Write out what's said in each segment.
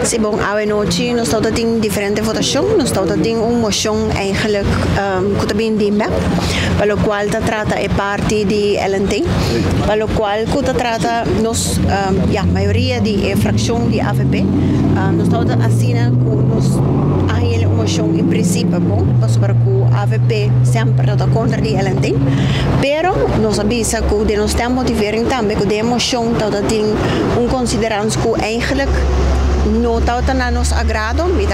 Sim, bom, à noite nós estamos tendo diferente votação, nós estamos tendo uma moção eigenlijk que também de MEP, pelo qual se trata é parte de LNT, pelo qual se trata nós, a maioria de fração de AVP, nós estamos assinando com nós a moção em princípio, bom, para que o AVP sempre está contra de LNT, pero nós avisa que de nós temos motivering também que de moção está tendo considerando que eigenlijk não está na nosso agrado, mas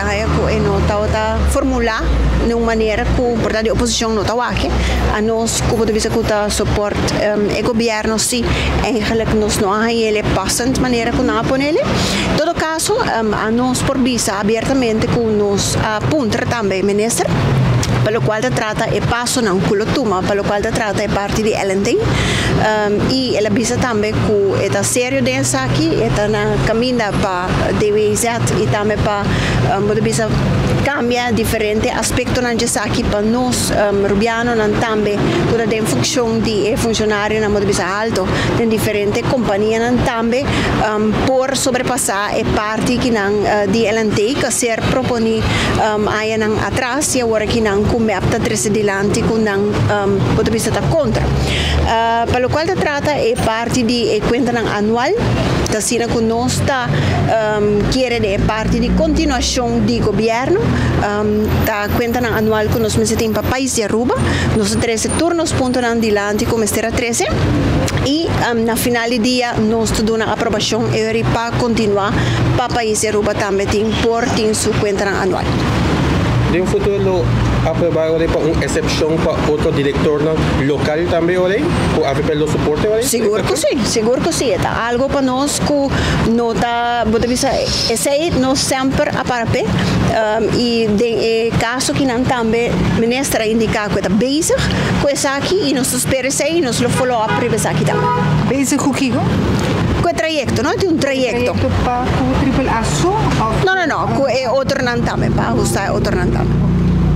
não está formular de uma maneira que portanto a oposição não está aqui, a nós como de vista que está suporte o governo sim, eigenlijk nós não há ele passante maneira que não põe ele. Em todo caso, a nós por visa abertamente que nos apunta também ministro, pelo qual se trata é passo não culotuma, pelo qual se trata é parte de LNT e ela visa também que está sério dessa aqui, está na caminho para DWZ e também para visa cambia diferente aspecto na aqui para nós rubiano não também toda tem função de funcionário na visa alto tem diferente companhia não também por sobrepassar é parte que não de LNT que ser propone aí não atrás e agora que não come apta três adiante que não pode visa está contra pelo qual se trata é parte de conta anual da sina que nós está quer é parte de continuação de governo da conta anual que nós merecemos para país de Aruba nós 13 turnos ponto adiante como será 13 e na final do dia nós damos a aprovação e para continuar para país de Aruba também tem por sua conta anual. De um futuro aprovar para uma exceção para outro diretor local também o AVP lo suporte seguro que sim é algo para nós que não está esse nós sempre a parapé e de caso que não também ministra indicar que está bezig com isso aqui e nós esperamos e nós lo follow up para isso aqui também bezig com o que com o trajeto, não tem trajeto para o triple aço? Não, é outro não também para ajustar outro não também